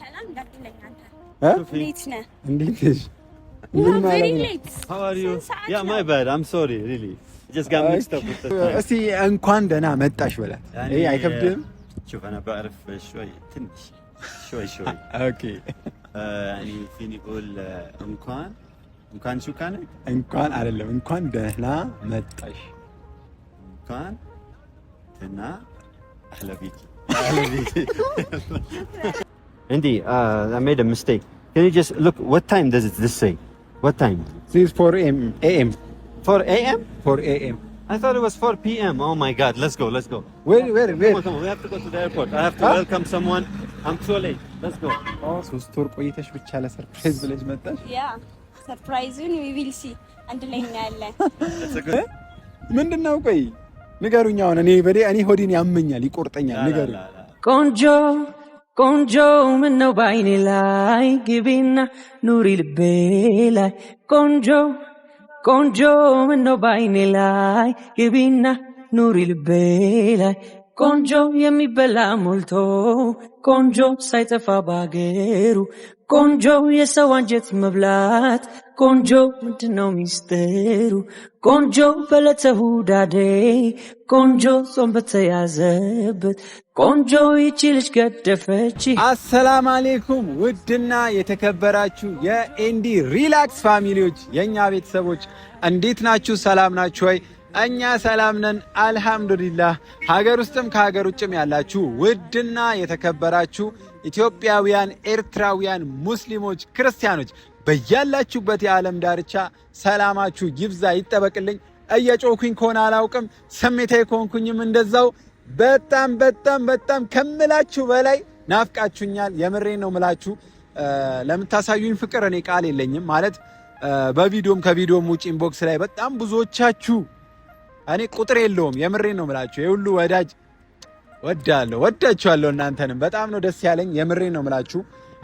ሰላም እንዳትለኝ አንተ እንዴት ነህ? Very late. How are you? Yeah, my bad. I'm sorry, really. Just got mixed up with the time. እስቲ እንኳን ደህና መጣሽ በላት። ይሄ አይከብድም? شوف أنا بعرف شوي تنش شوي. اوكي. يعني فيني أقول እንኳን شو كان؟ እንኳን አይደለም እንኳን ደህና መጣሽ። እንኳን ደህና أهلا بيكي. Andy, I made a mistake. Can you just look? What time does this say? What time? This is 4 a.m. 4 a.m. 4 a.m. I thought it was 4 p.m. Oh my God! Let's go. Where? Come on. We have to go to the airport. I have to welcome someone. I'm too late. Let's go. Oh, ሶስት ወር ቆይተሽ ብቻ ለሰርፕራይዝ ብለሽ መጣሽ? Yeah, surpriseን we will see. አንድ ላይ እናያለን። ምንድነው? ቆይ ንገሩኝ። አሁን እኔ ሆዴን ያመኛል፣ ይቆርጠኛል። ንገሩኝ። ቆንጆ ምነው ባይኔ ላይ ግቢና ኑሪ ልቤ ላይ ቆንጆ ምነው ባይኔ ላይ ግቢና ኑሪ ልቤ ላይ ቆንጆ የሚበላ ሞልቶ ቆንጆ ሳይጠፋ ባገሩ ቆንጆ የሰው አንጀት መብላት ቆንጆ ምንድነው ሚስጥሩ ቆንጆ በለተ ሁዳዴ ቆንጆ ጾም በተያዘበት ቆንጆ ይቺ ልጅ ገደፈች። አሰላም አለይኩም ውድና የተከበራችሁ የኤንዲ ሪላክስ ፋሚሊዎች የኛ ቤተሰቦች እንዴት ናችሁ? ሰላም ናችሁ ወይ? እኛ ሰላም ነን አልহামዱሊላህ። ሀገር ውስጥም ከሀገር ውጭም ያላችሁ ውድና የተከበራችሁ ኢትዮጵያውያን፣ ኤርትራውያን፣ ሙስሊሞች፣ ክርስቲያኖች በያላችሁበት የዓለም ዳርቻ ሰላማችሁ ይብዛ ይጠበቅልኝ። እየጮኩኝ ከሆነ አላውቅም፣ ስሜታዊ ከሆንኩኝም እንደዛው በጣም ከምላችሁ በላይ ናፍቃችሁኛል። የምሬን ነው ምላችሁ። ለምታሳዩኝ ፍቅር እኔ ቃል የለኝም ማለት በቪዲዮም ከቪዲዮም ውጪ ኢንቦክስ ላይ በጣም ብዙዎቻችሁ እኔ ቁጥር የለውም። የምሬን ነው ምላችሁ። የሁሉ ወዳጅ ወዳችኋለሁ። እናንተንም በጣም ነው ደስ ያለኝ። የምሬን ነው ምላችሁ።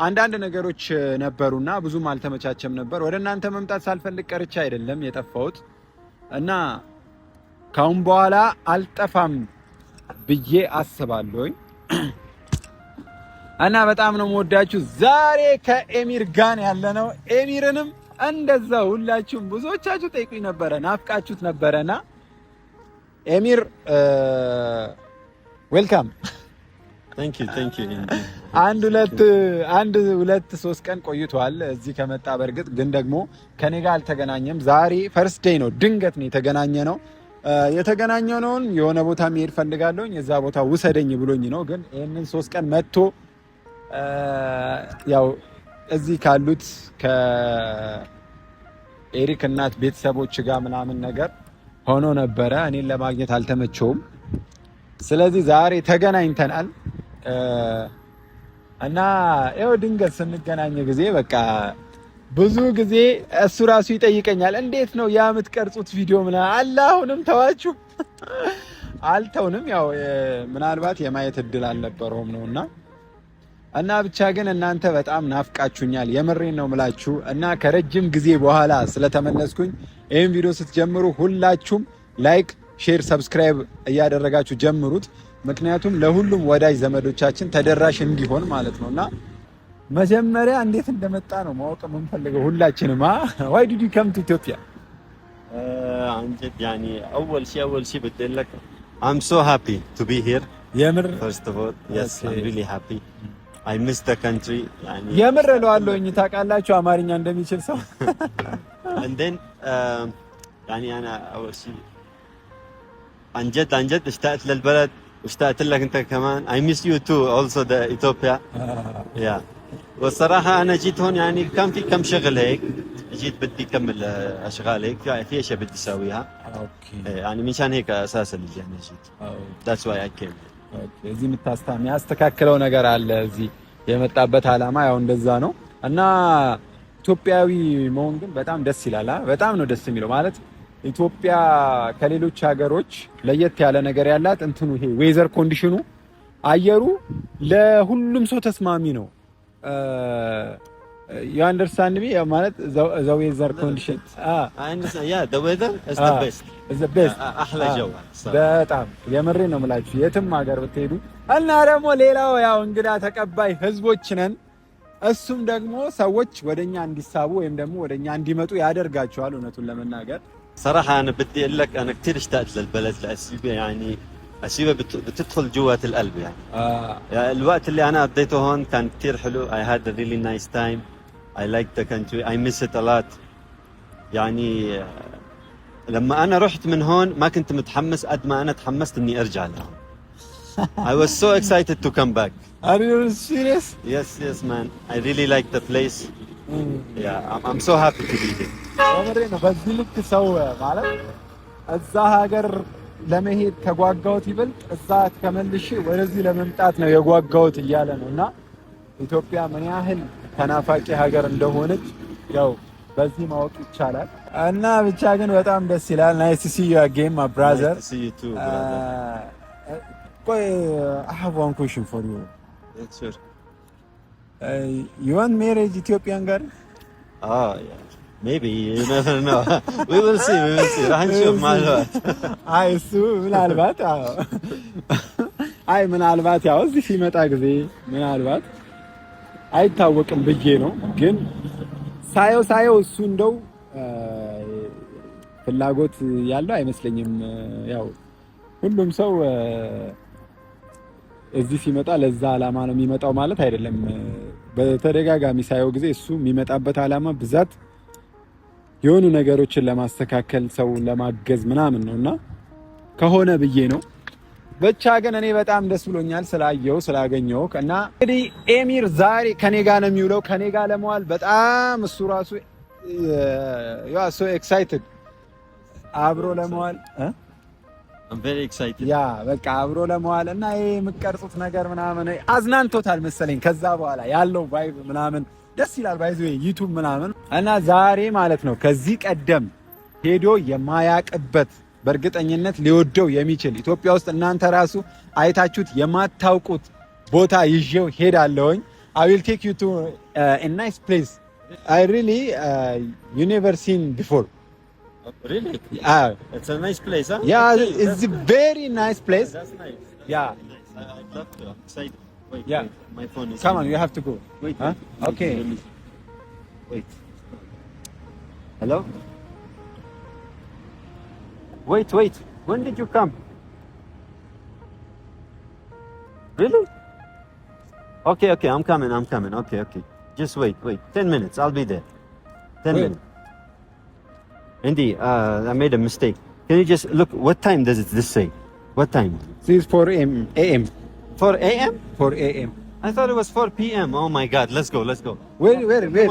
አንዳንድ ነገሮች ነበሩና ብዙም አልተመቻቸም ነበር። ወደ እናንተ መምጣት ሳልፈልግ ቀርቻ አይደለም የጠፋሁት እና ካሁን በኋላ አልጠፋም ብዬ አስባለሁ እና በጣም ነው የምወዳችሁ። ዛሬ ከኤሚር ጋር ያለነው ኤሚርንም እንደዛ ሁላችሁም ብዙዎቻችሁ ጠይቁኝ ነበረ፣ ናፍቃችሁት ነበረና ኤሚር ዌልካም። Thank you. አንድ ሁለት ሶስት ቀን ቆይቷል እዚህ ከመጣ። በርግጥ ግን ደግሞ ከኔ ጋር አልተገናኘም። ዛሬ ፈርስት ዴይ ነው፣ ድንገት ነው የተገናኘነውን የሆነ ቦታ መሄድ ፈልጋለሁ፣ የዛ ቦታ ውሰደኝ ብሎኝ ነው። ግን ይሄንን 3 ቀን መጥቶ ያው እዚህ ካሉት ከኤሪክ እናት ቤተሰቦች ጋር ምናምን ነገር ሆኖ ነበረ። እኔን ለማግኘት አልተመቸውም። ስለዚህ ዛሬ ተገናኝተናል እና ይኸው ድንገት ስንገናኝ ጊዜ በቃ ብዙ ጊዜ እሱ ራሱ ይጠይቀኛል፣ እንዴት ነው ያ የምትቀርጹት ቪዲዮ ምናምን አለ። አሁንም ተዋችሁ አልተውንም። ያው ምናልባት የማየት እድል አልነበረውም ነውና እና ብቻ ግን እናንተ በጣም ናፍቃችሁኛል። የምሬን ነው ምላችሁ እና ከረጅም ጊዜ በኋላ ስለተመለስኩኝ ይሄን ቪዲዮ ስትጀምሩ ሁላችሁም ላይክ፣ ሼር፣ ሰብስክራይብ እያደረጋችሁ ጀምሩት። ምክንያቱም ለሁሉም ወዳጅ ዘመዶቻችን ተደራሽ እንዲሆን ማለት ነውና መጀመሪያ እንዴት እንደመጣ ነው ማወቅ የምንፈልገው ሁላችንም። why did you come to Ethiopia? عن جد يعني أول شيء بدي لك I'm so happy to be here. የምር first of all yes I'm really happy. I miss the country يعني የምር እለዋለሁኝ ታውቃላችሁ አማርኛ እንደሚችል ሰው and then يعني أنا أول شيء عن جد اشتقت للبلد واشتقت لك انت كمان. I miss you too also the Ethiopia. yeah والصراحة أنا جيت هون يعني كان في كم شغل هيك، جيت بدي أكمل أشغال هيك، في أشياء بدي أسويها. يعني مشان هيك أساسا اللي جاني جيت. That's why I came. እዚህ የሚያስተካክለው ነገር አለ። እዚህ የመጣበት ዓላማ ያው እንደዛ ነው እና ኢትዮጵያዊ መሆን ግን በጣም ደስ ይላል። በጣም ነው ደስ የሚለው ማለት ኢትዮጵያ ከሌሎች ሀገሮች ለየት ያለ ነገር ያላት እንትኑ ይሄ ዌዘር ኮንዲሽኑ አየሩ ለሁሉም ሰው ተስማሚ ነው። you understand me ማለት the weather condition I understand yeah the weather is the best is the best احلى جو በጣም የምሬ ነው የምላችሁ የትም ሀገር ብትሄዱ እና ደግሞ ሌላው ያው እንግዳ ተቀባይ ህዝቦች ነን እሱም ደግሞ ሰዎች ወደኛ እንዲሳቡ ወይም ደግሞ ወደኛ እንዲመጡ ያደርጋቸዋል እውነቱን ለመናገር صراحه انا بدي اقول لك انا كثير اشتقت للبلد لاسيبيا يعني اسيبيا بتدخل جوات القلب يعني الوقت اللي انا قضيته هون كان كثير حلو I had a really nice time I like the country I miss it a lot يعني لما انا رحت من هون ما كنت متحمس قد ما انا تحمست اني ارجع لهون I was so excited to come back Are you serious? Yes man I really like the place yeah I'm so happy to be here ወመሬ ነው በዚህ ልክ ሰው ማለት እዛ ሀገር ለመሄድ ከጓጓውት ይበልጥ እዛ ተመልሼ ወደዚህ ለመምጣት ነው የጓጓውት እያለ ነውና ኢትዮጵያ ምን ያህል ተናፋቂ ሀገር እንደሆነች ያው በዚህ ማወቅ ይቻላል እና ብቻ ግን በጣም ደስ ይላል nice to see you again my brother nice to see you too brother I have one question for you yes sure you want marriage Ethiopian girl yeah maybe you never know we will see راح نشوف مع الوقت አይ እሱ ምናልባት ያው እዚህ ሲመጣ ጊዜ ምናልባት አይታወቅም ብዬ ነው ግን ሳየው እሱ እንደው ፍላጎት ያለው አይመስለኝም ያው ሁሉም ሰው እዚህ ሲመጣ ለዛ አላማ ነው የሚመጣው ማለት አይደለም በተደጋጋሚ ሳየው ጊዜ እሱ የሚመጣበት አላማ ብዛት የሆኑ ነገሮችን ለማስተካከል ሰው ለማገዝ ምናምን ነውና ከሆነ ብዬ ነው ብቻ ግን እኔ በጣም ደስ ብሎኛል ስላገኘው እና እንግዲህ ኤሚር ዛሬ ከኔ ጋር ነው የሚውለው ከኔ ጋር ለመዋል በጣም እሱ ራሱ so excited አብሮ ለመዋል I'm very excited ያ በቃ አብሮ ለመዋል እና ይሄ የምትቀርጹት ነገር ምናምን አዝናንቶታል መሰለኝ ከዛ በኋላ ያለው ቫይብ ምናምን ደስ ይላል ባይዙ ዩቲዩብ ምናምን እና ዛሬ ማለት ነው ከዚህ ቀደም ሄዶ የማያቅበት በእርግጠኝነት ሊወደው የሚችል ኢትዮጵያ ውስጥ እናንተ ራሱ አይታችሁት የማታውቁት ቦታ ይዤው ሄዳለሁኝ I will take you to a nice place I really you never seen before really it's a nice place huh yeah it's a very nice place that's nice yeah I'd love to I'm excited wait yeah wait. My phone is come on you have to go wait huh? Okay wait hello wait when did you come really okay I'm coming okay just wait 10 minutes I'll be there 10 minutes Andy I made a mistake can you just look what time does this say what time this is 4 a.m 4 a.m 4 a.m I thought it was 4 p.m. Oh my God, let's go. Where?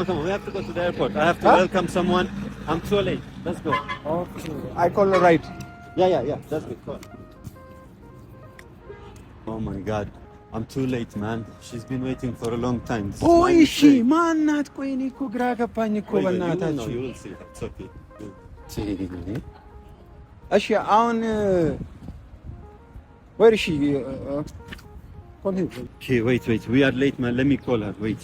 Come on, we have to go to the airport. I have to welcome someone. I'm too late. Let's go. Okay. I call her right. Yeah. That's good. Call. Oh my God, I'm too late, man. She's been waiting for a long time. Oh, is she? ማናት? ቆይ እኔ እኮ ግራ ገባኝ እኮ በእናታችሁ። You will see. It's okay. እሺ አሁን where is she? Call him. Okay, wait. We are late, man. Let me call her. Wait.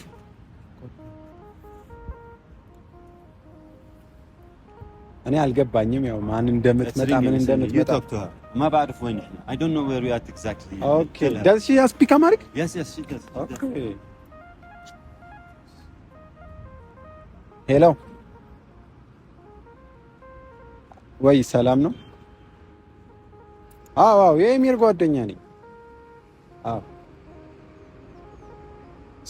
እኔ አልገባኝም ያው ማን እንደምትመጣ ምን እንደምትመጣ You talk to her. ما بعرف وين احنا. I don't know where we are exactly. Okay. Does she speak Amharic? Yes, she does. Okay. Hello. ወይ ሰላም ነው? አዎ የኤሚር ጓደኛ ነኝ። አዎ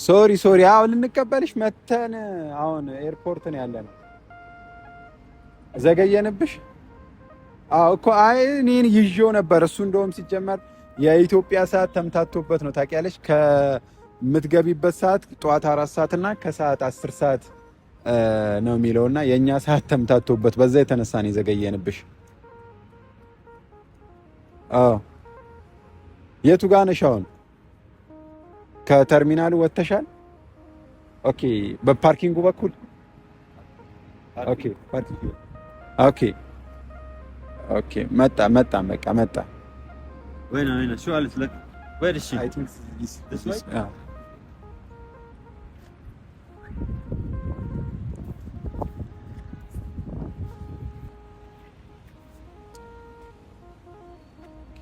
ሶሪ አዎ ልንቀበልሽ መተን አሁን ኤርፖርት ነው ያለነው ዘገየንብሽ አዎ እኮ አይ እኔን ይዤው ነበር እሱ እንደውም ሲጀመር የኢትዮጵያ ሰዓት ተምታቶበት ነው ታውቂያለሽ ከምትገቢበት ሰዓት ጠዋት 4 ሰዓት እና ከሰዓት 10 ሰዓት ነው የሚለውና የኛ ሰዓት ተምታቶበት በዛ የተነሳ ነው ዘገየንብሽ አዎ የቱ ጋር ነሽ አሁን ከተርሚናሉ ወጥተሻል ኦኬ በፓርኪንጉ በኩል ኦኬ ፓርኪንግ ኦኬ መጣ وين شو قالت لك where is she I think this way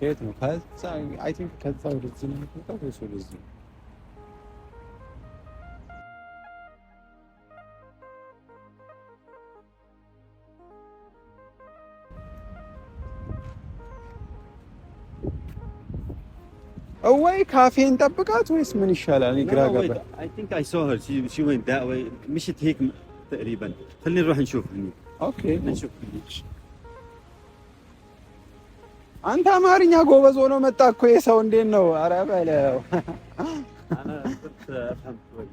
ከየት ነው? ከዛ አይ ቲንክ ከዛ ወደዚህ ነው የምትመጣው ወይስ ወደዚህ? ወይ ካፌን ጠብቃት ወይስ ምን ይሻላል? ግራ ገባ። I think I saw her. She went that way. مشت هيك تقريبا. خلينا نروح نشوف هني. اوكي نشوف. አንተ አማርኛ ጎበዝ ሆኖ መጣ እኮ የሰው እንዴት ነው? ኧረ በለው። انا كنت افهم شوي.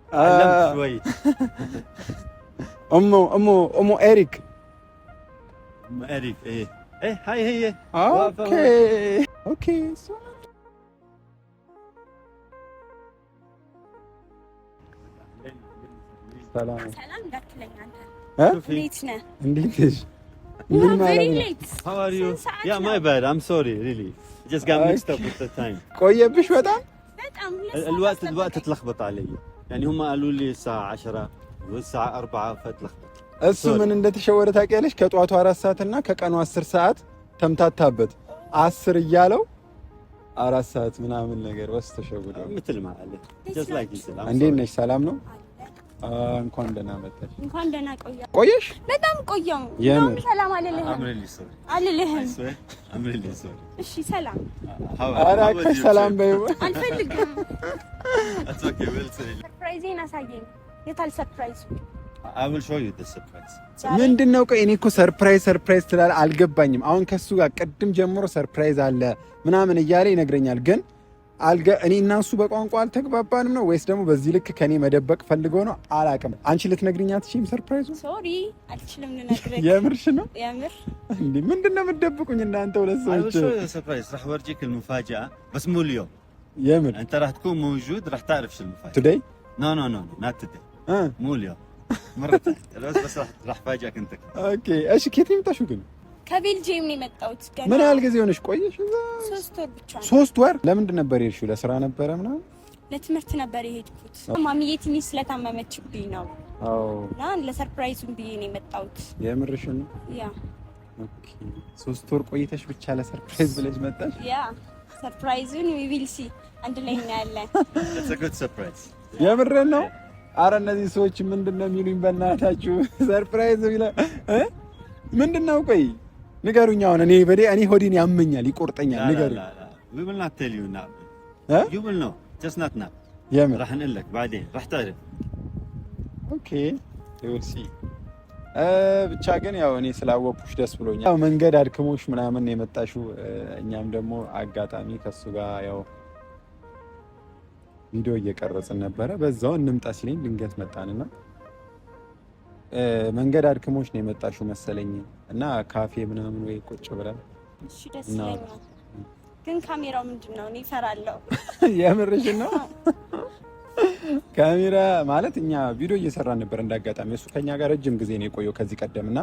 علمت شوي. ام إريك. ام إريك ايه. ايه هاي هي. اوكي. ሰላም እንዳትለኝ አንተ እንዴት ነህ? እንዴት ነሽ? ምን ማለት ነው? How are you? Yeah, my bad. I'm sorry, really. Just got mixed up with the time. ቆየብሽ በጣም الوقت تلخبط علي. يعني هم قالوا لي الساعة 10 والساعة 4 فتلخبط. እሱ ምን እንደተሸወረ ታውቂያለሽ? ከጧቱ 4 ሰዓት እና ከቀኑ 10 ሰዓት ተምታታበት 10 እያለው 4 ሰዓት ምናምን ነገር ወስ ተሸውዶ مثل ما قال. Just like you said. እንዴት ነሽ? ሰላም ነው? እንኳን ደህና መጣሽ። እንኳን ደህና ቆየሽ? በጣም ቆየሁ። የምር ሰላም አልልህም። እሺ ሰላም። ኧረ ሰላም በይው። አልፈልግም። That's okay, we'll see. ሰርፕራይዜን አሳየኝ። የታል ሰርፕራይዙ? I will show you the surprise. ምንድነው? ቆይ እኔ እኮ ሰርፕራይዝ ትላል አልገባኝም። አሁን ከሱ ጋር ቅድም ጀምሮ ሰርፕራይዝ አለ ምናምን እያለ ይነግረኛል ግን እኔ እና እሱ በቋንቋ አልተግባባንም ነው ወይስ ደግሞ በዚህ ልክ ከኔ መደበቅ ፈልጎ ነው? አላውቅም። አንቺ ልትነግሪኝ አትችይም ሰርፕራይዙ? ሶሪ አልችልም ልነግርህ። የምርሽ ነው? የምር እንዴ ምንድነው የምትደብቁኝ እናንተ ሁለት ሰዎች? I will show you the surprise. راح اورجيك المفاجأة بس مو اليوم. የምር انت راح تكون موجود راح تعرف شو المفاجأة. today? No not today. مو اليوم. مرة ثانية. بس راح افاجئك انت. ኦኬ እሺ ከየት ነው የመጣሽው ግን? ከቤልጂየም ነው የመጣሁት። ገና ምን ያህል ጊዜ ሆነሽ ቆየሽ? 3 ወር ብቻ ነው። 3 ወር? ለምንድን ነበር የሄድሽው? ለስራ ነበረ ምናምን? ለትምህርት ነበር የሄድኩት። ማሚዬ ትንሽ ስለታመመችብኝ ነው። አዎ። እና ለሰርፕራይዙም ብዬ ነው የመጣሁት። የምርሽን ነው? ያ ኦኬ። 3 ወር ቆይተሽ ብቻ ለሰርፕራይዝ ብለሽ መጣሽ? ያ ሰርፕራይዙን we will see አንድ ላይ እናያለን። It's a good surprise. የምርን ነው? አረ እነዚህ ሰዎች ምንድነው የሚሉኝ በእናታችሁ? ሰርፕራይዝ ቢላ ምንድነው? ቆይ ንገሩኝ። አሁን እኔ ሆዴን ያመኛል፣ ይቆርጠኛል። ንገሩኝ። We will not tell you now. You will know. Just not now. የምር راح نقول لك بعدين راح تعرف. ኦኬ you will see። ብቻ ግን ያው እኔ ስላወቅኩሽ ደስ ብሎኛል። ያው መንገድ አድክሞሽ ምናምን የመጣሽው እኛም ደግሞ አጋጣሚ ከሱ ጋር ያው ቪዲዮ እየቀረጽን ነበረ። በዛው እንምጣ ሲለኝ ድንገት መጣንና መንገድ አድክሞሽ ነው የመጣሽው መሰለኝ እና ካፌ ምናምን ወይ ቁጭ ብለን እሺ ደስ ይለኛል። ግን ካሜራው ምንድነው? እኔ እፈራለሁ። የምርሽ ነው? ካሜራ ማለት እኛ ቪዲዮ እየሰራን ነበር እንዳጋጣሚ። እሱ ከኛ ጋር ረጅም ጊዜ ነው የቆየው ከዚህ ቀደምና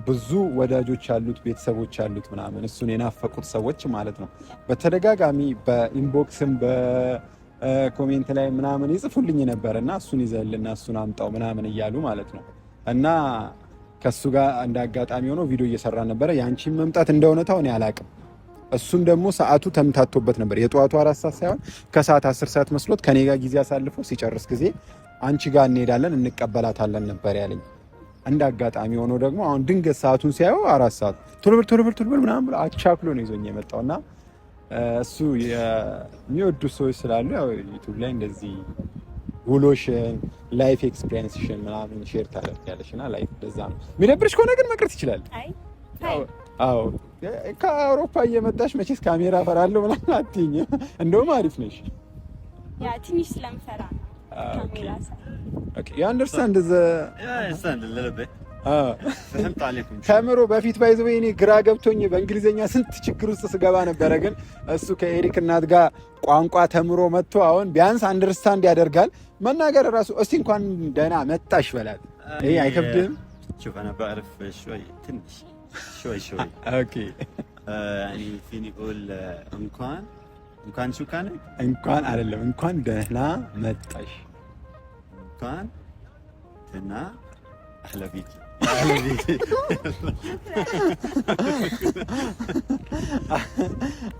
ብዙ ወዳጆች አሉት፣ ቤተሰቦች አሉት ምናምን እሱን የናፈቁት ሰዎች ማለት ነው። በተደጋጋሚ በኢንቦክስም በኮሜንት ላይ ምናምን ይጽፉልኝ ነበርና እሱን ይዘልና እሱን አምጣው ምናምን እያሉ ማለት ነው። እና ከሱ ጋር እንዳጋጣሚ ሆኖ ቪዲዮ እየሰራን ነበር። ያንቺን መምጣት እንደሆነታው እኔ አላቅም። እሱም ደግሞ ሰዓቱ ተምታቶበት ነበር። የጧቱ 4 ሰዓት ሳይሆን ከሰዓት 10 ሰዓት መስሎት ከኔ ጋር ጊዜ አሳልፎ ሲጨርስ ጊዜ አንቺ ጋር እንሄዳለን እንቀበላታለን ነበር ያለኝ። እንዳጋጣሚ ሆኖ ደግሞ አሁን ድንገት ሰዓቱን ሲያየው 4 ሰዓት ቶሎ ብል ምናምን ብሎ አቻክሎ ነው ይዞኝ የመጣውና እሱ የሚወዱ ሰዎች ስላሉ ያው ዩቲዩብ ላይ እንደዚህ ውሎሽን ላይፍ ኤክስፒሪየንስሽን ምናምን ሼር ታደርጊያለሽና ላይፍ እንደዛ ነው። የሚደብርሽ ከሆነ ግን መቅረት ይችላል። አዎ ከአውሮፓ እየመጣሽ መቼስ ካሜራ ፈራለሁ ምናምን አትይኝ። እንደውም አሪፍ ነሽ። ያ ትንሽ ስለምፈራ ነው ካሜራ ሰራ። ኦኬ you understand the Yeah, I understand a little bit. فهمت عليكم. ተምሮ በፊት ባይዘው እኔ ግራ ገብቶኝ በእንግሊዘኛ ስንት ችግር ውስጥ ስገባ ነበረ። ግን እሱ ከኤሪክ እናት ጋር ቋንቋ ተምሮ መጥቶ አሁን ቢያንስ አንደርስታንድ ያደርጋል። መናገር ራሱ እስቲ እንኳን ደህና መጣሽ በላት። ይሄ አይከብድም? شوف انا بعرف شوي تنش شوي ኦኬ يعني فيني اقول እንኳን شو كان እንኳን አይደለም እንኳን ደህና መጣሽ እንኳን ትና احلى فيكي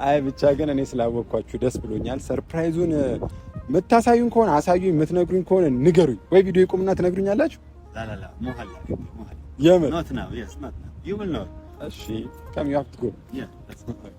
አይ ብቻ ግን እኔ ስላወቅኳችሁ ደስ ብሎኛል። ሰርፕራይዙን የምታሳዩን ከሆነ አሳዩኝ፣ የምትነግሩኝ ከሆነ ንገሩኝ። ወይ ቪዲዮ ይቁምና ትነግሩኛላችሁ? ላ ሞሐላ የምር not now, yes, not now. You will know. እሺ come you have to go. Yeah, that's okay.